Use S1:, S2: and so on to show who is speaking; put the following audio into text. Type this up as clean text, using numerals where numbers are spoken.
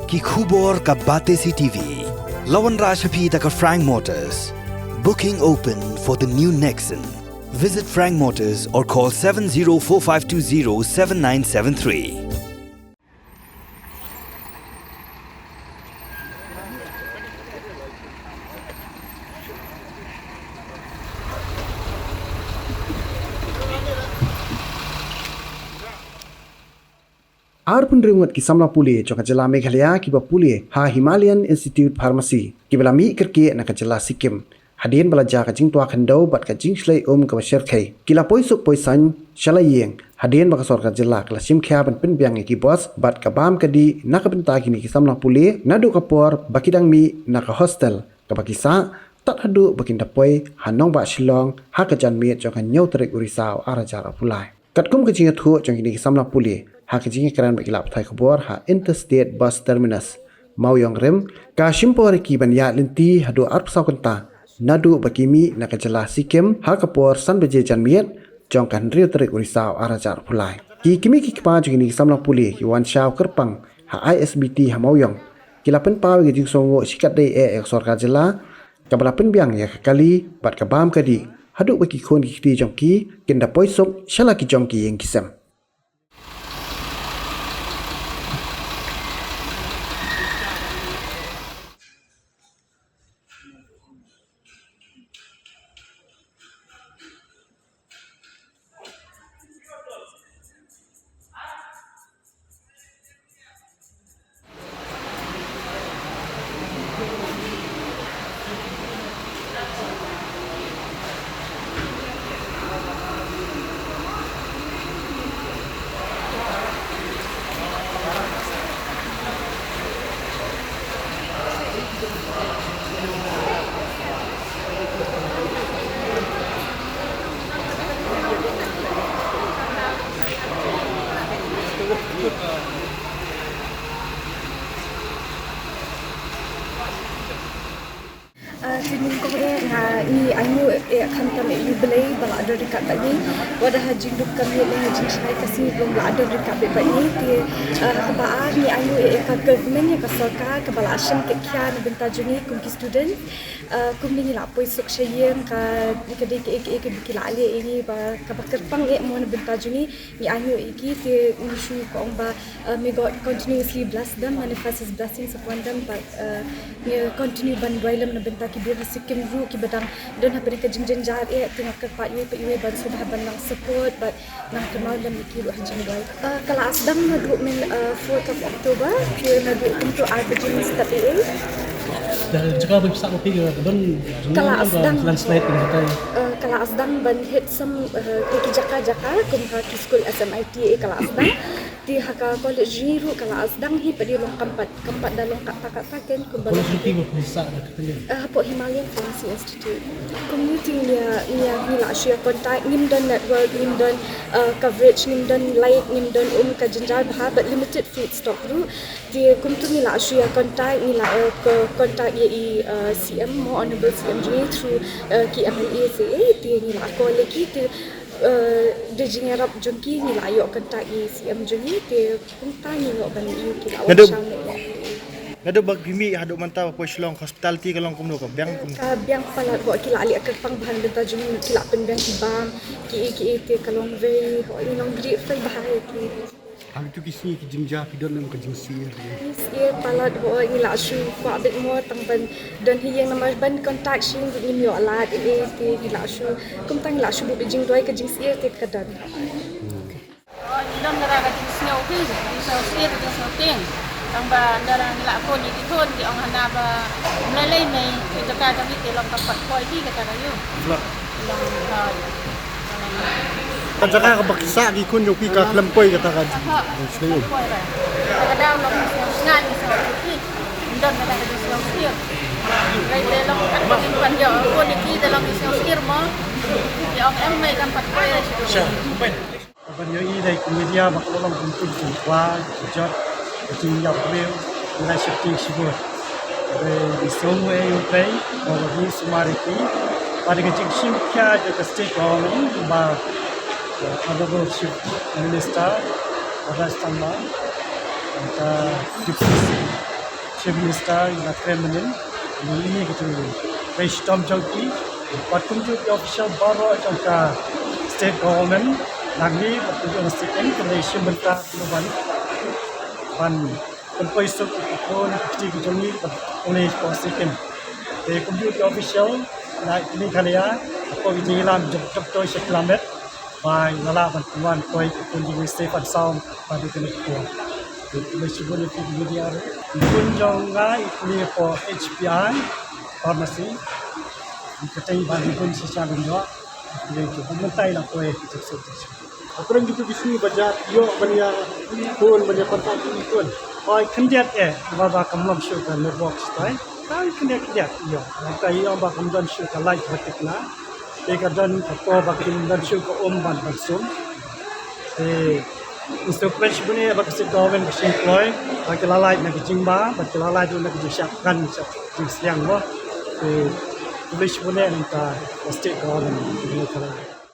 S1: ki khubor ka bate CTV. Lawan Rashapi taka Frank Motors. Booking open for the new Nexon. Visit Frank Motors or call 7045207973.
S2: Arpun ringat ki samla puli joka jela Meghalaya ki ba puli ha Himalayan Institute Pharmacy ki bala mi kerki na ka jela Sikkim hadin bala ja ka jing tua khandau bat ka jing slai ka sher khai kila poisuk poisan shalayeng hadin ba ka sor ka jela kala sim khya ban pin biang ki boss bat ka bam ka di na ka benta ki ni ki samla puli nadu ka por bakidang mi na ka hostel ka bakisa tat hadu bakinda poi hanong ba Shillong ha ka jan mi joka nyau trek urisau arajara pulai katkum ka jing thu jong ni ki samla puli ha ke jingi keran bagi lap thai khobor ha interstate bus terminus Mauyong rem ka shimpor ki ban ya linti hadu arp sakanta nadu bakimi nakajala Sikkim ha kapor san beje janmiet jong kan rio terik urisau arajar pulai ki kimi ki pa jini samlang puli ki wan shaw kerpang ha ISBT ha Mauyong kilapen pa gi jing songo sikat dei ek sorka jela kabalapen biang ya kali bat kabam kadi hadu baki khon ki ti jong ki kinda poisok shala ki jong ki yeng kisam
S3: Timin ko na ni ayu akan kami belai bala ada dekat tadi wadah haji duk kami le haji sai kasi belum ada dekat be ni ti kebaan ni ayu ka government ya ka sarkar ka bala asam ke kya ni benta juni kum ki student kum ni la poi sok shayem ka de ke bikila ali ini ba ka bakar pang e mon benta juni ni ayu iki ti ni shu ko ba may God continuously bless them manifest his blessings upon them but continue ban dwailam na benta ki Sikkim ru ki badang don ha beri ka jingjen jar e tengah ke pak yue ban sudah ban nang support but nang kemal dan ki ru hajin doi kala asdam na du min 4th of October ki na du untuk arbajin step e
S4: dan jika bisa kopi don
S3: kala asdam
S4: translate ni kita
S3: kala asdam ban hit some ki jaka kum ka ki school SMIT e kala asdam di haka college ni ru kala asdam hi padi long kampat dalong kata ken kum
S4: kalau seperti bisa
S3: po Himalayan Pharmacy Institute community ni la share contact nimdan network nimdan coverage nimdan like nimdan ka jinjar bah but limited food stock ru di kum tu ni la share contact ni la contact ye CM more honorable CM through ki MLA se di ni la ko lagi tu de jingerap jongki ni la yo contact ye CM joni te kum ta ni no ban yu ki la
S5: Ngado bag bimi hado mantau po Shillong hospitality kalong kumno ko biang
S3: biang pala ko kila ali akar pang bahan benta jumi kila pen biang bang ki te kalong very inong grateful bahay ki
S5: hal tu kisi ki jingja pidon nam ka jingsi
S3: ye pala ko ila shu ko abit mo tang ban dan hiyang namar ban contact shin ni mi ala te ila shu kum tang ila shu bu jing doi ka jingsi te kadan
S6: dan dara ka jingsi o ki so se te so ting ang ba dara nila ko ni thon di ang hanaba nalay may ito ka kami tilong kapat ko iki ka kayo
S5: kan jaka ka bakisa gi kun yung pika klampoy kata ka sliyo
S6: kadang lo ngan so iki ndon na ka so sir ray tilong katin kan yo ko ni ki tilong so sir mo di ang may kampat ko
S5: siya ban yo i dai media bakolong buntu kwa jot Jing yap reu nilai shifting sibur. Di semua yang pay, kalau di Sumariki, pada kecil simkia juga state government, bah honorable chief minister, Rajasthan, kita deputy Chief Minister in the Kremlin, ini gitu. Brainstorm jauki, berkunjung di official baru jangka state government, lagi berkunjung state and Malaysia bentar keluar ban penpoi sok ikon kecil kecil oleh positif. Di kunjung di official, naik ini kalian, apa ini lam jok toy sekilamet, by lala bantuan koi kunjung safe and sound pada kena kuat. Malaysia boleh pergi dia. Kunjung ini for HPI. Pharmacy, kita ini bagi pun secara luar, jadi pemerintah nak kau ekspor.
S7: Apa yang kita di sini baca, yo banyak pun banyak pentas pun.
S5: Oh, kendiat bapa kamlam syukur network style. Tapi kendiat yo. Kita yang bapa kamdan syukur light vertikal. Jika dan apa bapa kamdan syukur ban bersum. Instruksi punya bapa si government si employ, bapa lalai nak jingba, bapa lalai tu nak jisiapkan jisiang lo. Malaysia punya entah state government.